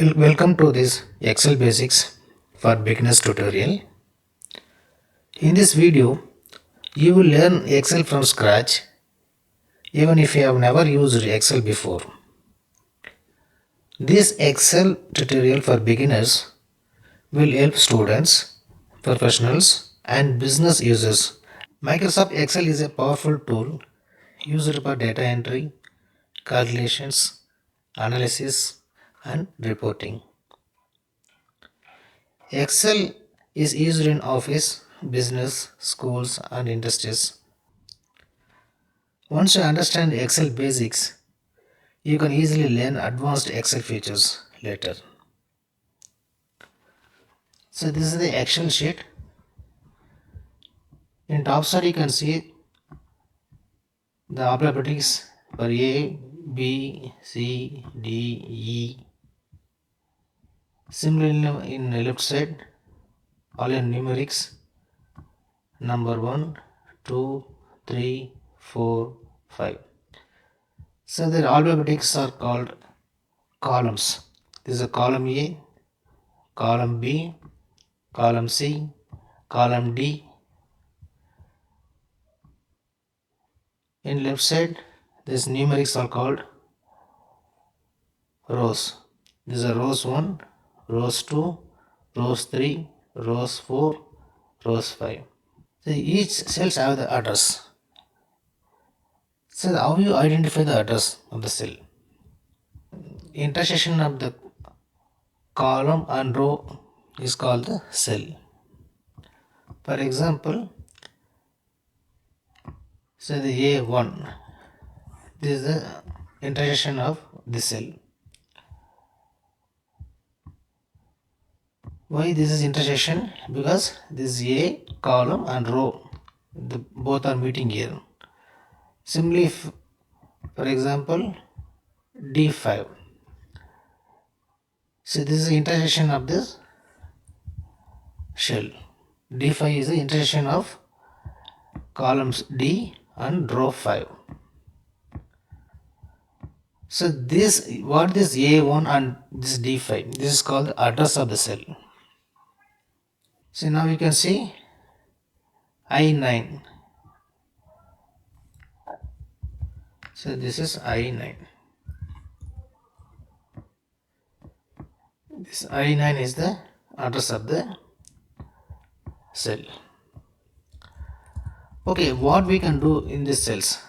Welcome to this Excel Basics for Beginners tutorial. In this video, you will learn Excel from scratch even if you have never used Excel before. This Excel tutorial for beginners will help students, professionals and business users. Microsoft Excel is a powerful tool used for data entry, calculations, analysis and reporting. Excel is used in office, business, schools and industries. Once you understand Excel basics, you can easily learn advanced Excel features later. So this is the Excel sheet. In top side you can see the alphabetics for A, B, C, D, E. Similarly in the left side, all in numerics, number 1, 2, 3, 4, 5. So the alphabetics are called columns. This is a column A, column B, column C, column D. In left side, these numerics are called rows. These are rows 1, rows 2, rows 3, rows 4, rows 5. So each cells have the address. So how you identify the address of the cell? Intersection of the column and row is called the cell. For example, say the A1, this is the intersection of the cell. Why this is intersection? Because this A column and row, both are meeting here. Simply, for example, D5. So this is the intersection of this shell. D5 is the intersection of columns D and row 5. So this, what this A1 and this D5, this is called the address of the cell. So now you can see I9. So this is I9. This I9 is the address of the cell. Okay, what we can do in these cells?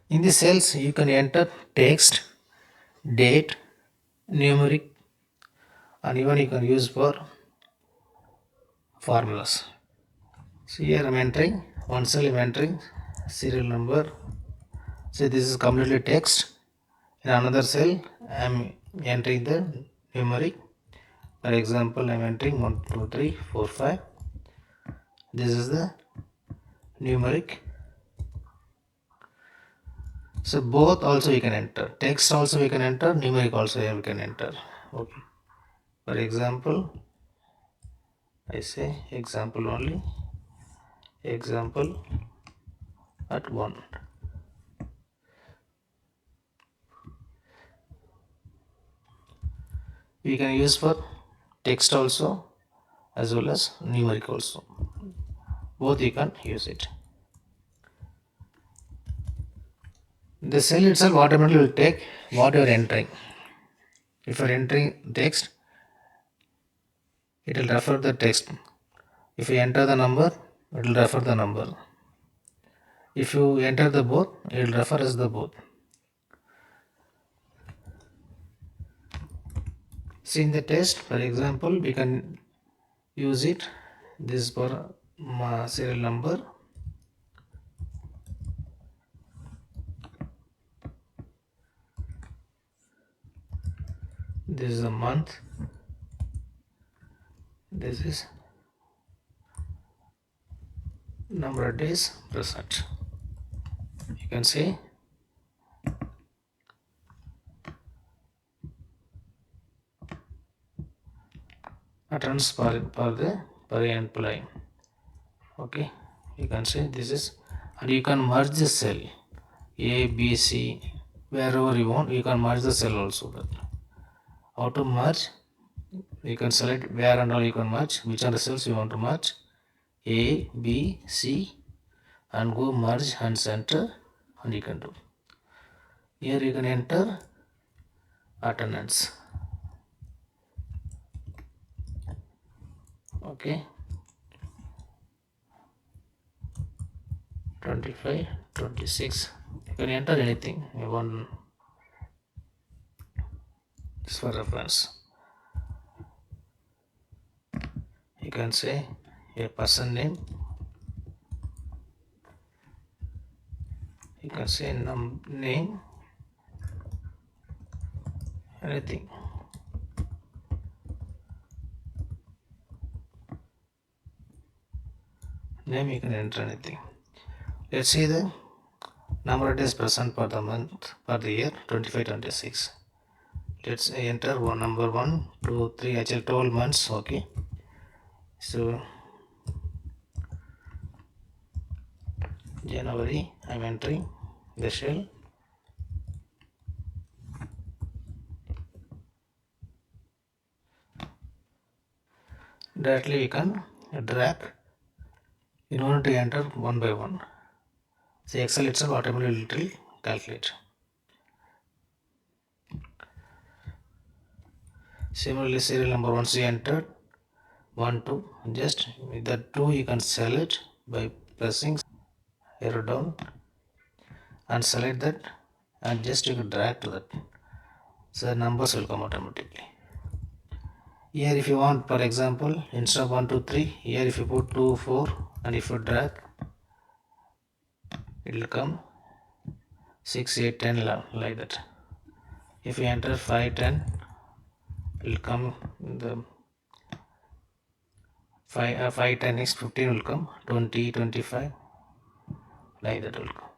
In the cells you can enter text, date, numeric and even you can use for formulas. So here I am entering one cell, I am entering serial number. So this is completely text. In another cell I am entering the numeric. For example, I am entering 1, 2, 3, 4, 5. This is the numeric. So both also we can enter. Text also we can enter, numeric also we can enter. Okay. For example, I say example only. Example at 1. We can use for text also as well as numeric also. Both you can use it. The cell itself automatically will take what you are entering. If you are entering text, it will refer the text. If you enter the number, it will refer the number. If you enter the both, it will refer as the both. See in the test, for example, we can use it. This is for serial number. This is a month. This is number of days present. You can see attendance per employee. Okay, you can see this is, and you can merge the cell A, B, C wherever you want. You can merge the cell also. How to merge? You can select where and all you can merge, which are the cells you want to merge, A, B, C, and go merge and center, and you can do. Here you can enter attendance. Okay, 25, 26. You can enter anything you want. Just for reference, you can say a person name. You can say name, anything. Name you can enter anything. Let's see the number of days present per the month per the year 25, 26. Let's enter one number 1, 2, 3, actually 12 months. Okay, so January I'm entering the shell. Directly we can drag in order to enter one by one. So Excel itself automatically will calculate. Similarly, serial number once you entered 1, 2, just with the 2 you can select by pressing arrow down and select that, and just you can drag to that. So the numbers will come automatically. Here if you want, for example, instead of 1, 2, 3, here if you put 2, 4, and if you drag, it will come 6, 8, 10 like that. If you enter 5, 10, it will come the 5, 10 next 15 will come, 20, 25, like that will come.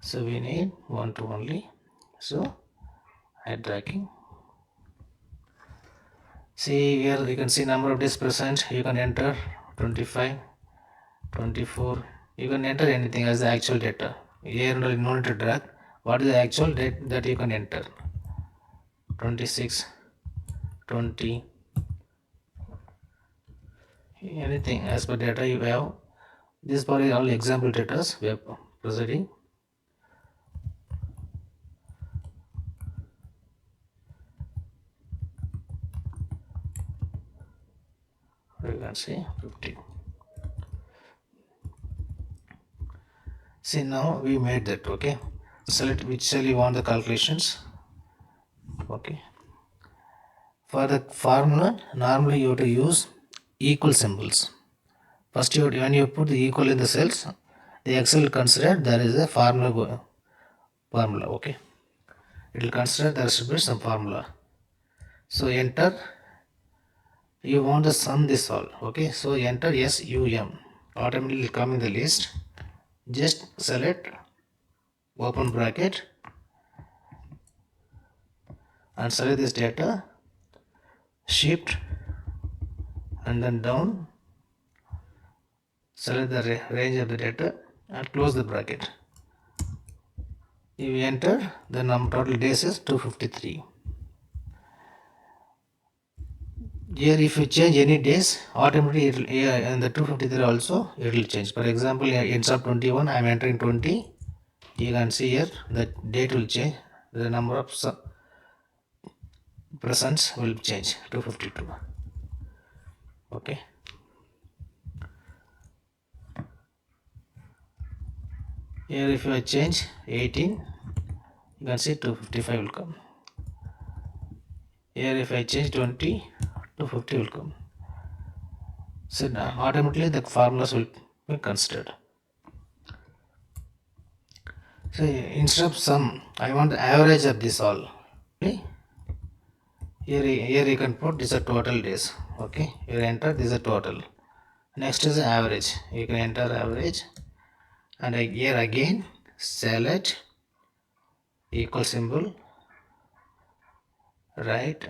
So we need 1, 2 only. So I dragging. See here you can see number of days present. You can enter 25, 24. You can enter anything as the actual data. Here no need to drag. What is the actual date that you can enter? 26, 20, anything as per data you have. This part is all example data we are proceeding. You can see 50. See now we made that. Okay, select which cell you want the calculations. Okay, for the formula normally you have to use equal symbols. First when you put the equal in the cells, the Excel will consider there is a formula. Okay, it will consider there should be some formula. So enter, you want the sum this all. Okay, so enter SUM, automatically will come in the list. Just select open bracket and select this data, shift and then down, select the range of the data and close the bracket. If you enter, the total days is 253. Here if you change any days, automatically it will, and the 253 also it will change. For example, instead of 21 I am entering 20. You can see here the date will change, the number of presents will change, 252. Okay, here if you change 18, you can see 255 will come. Here if I change 20, 250 will come. So now automatically the formulas will be considered. So instead of sum, I want the average of this all. Okay, here you can put this is total days. Okay, you enter this is total. Next is average. You can enter average, and here again select equal symbol, right,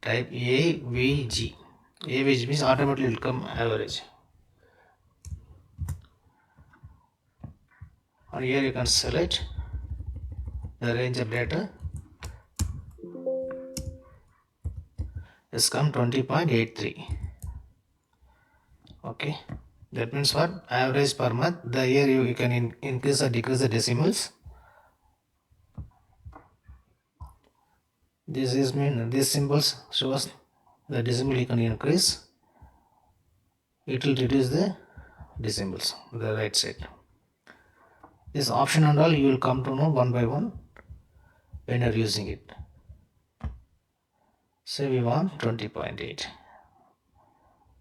type AVG. AVG means automatically will come average. and here you can select the range of data is come 20.83. Okay, that means what? Average per month. The year you can increase or decrease the decimals. This is mean these symbols shows the decimal you can increase, it will reduce the decimals the right side. This option and all you will come to know one by one when you are using it. Say we want 20.8.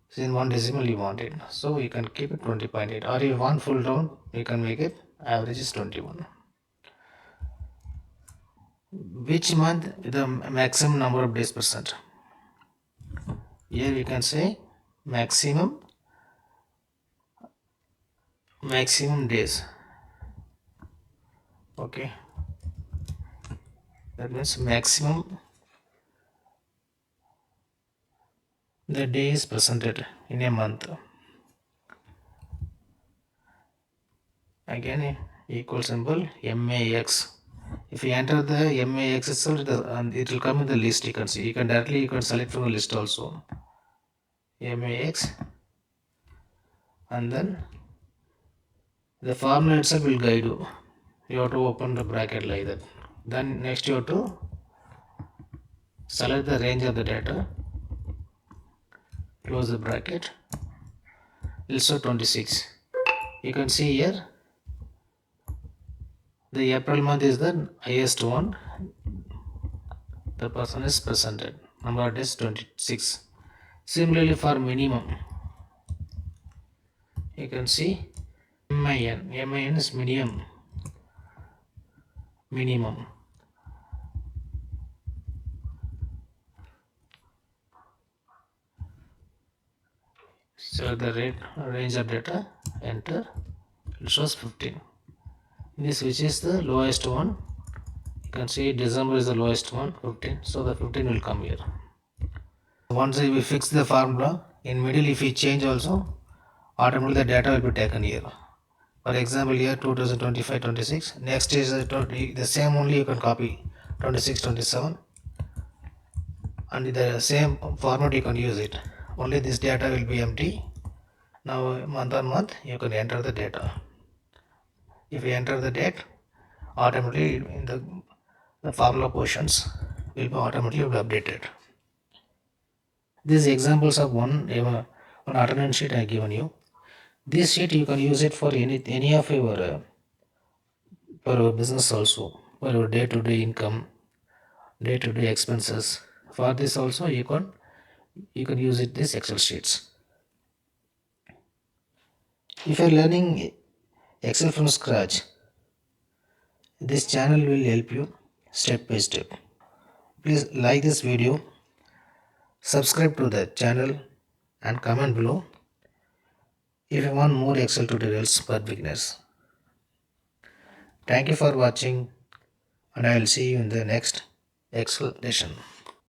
So in one decimal you want it, so you can keep it 20.8, or if you want full round you can make it average is 21. Which month the maximum number of days percent? Here we can say maximum days. Okay, that means maximum the day is presented in a month. Again equal symbol max. If you enter the max itself, it will come in the list. You can see, you can select from the list also max, and then the formula itself will guide you. You have to open the bracket like that. Then next you have to select the range of the data, close the bracket, also 26. You can see here the April month is the highest one, the person is presented, number of days 26. Similarly for minimum, you can see min is minimum. So the range of data, enter, it shows 15. This which is the lowest one, you can see December is the lowest one, 15, so the 15 will come here. Once we fix the formula, in middle if we change also, automatically the data will be taken here. For example here 2025-26, next is the same only you can copy 26-27, and the same format you can use it, only this data will be empty. Now month on month you can enter the data. If you enter the date, automatically in the formula portions will be automatically updated. These examples of one attendance sheet I have given you. This sheet you can use it for any of your for your business also, for your day-to-day income, day-to-day expenses. For this also you can use it these Excel sheets. If you are learning Excel from scratch, this channel will help you step by step. Please like this video, subscribe to the channel and comment below if you want more Excel tutorials for beginners. Thank you for watching, and I will see you in the next Excel lesson.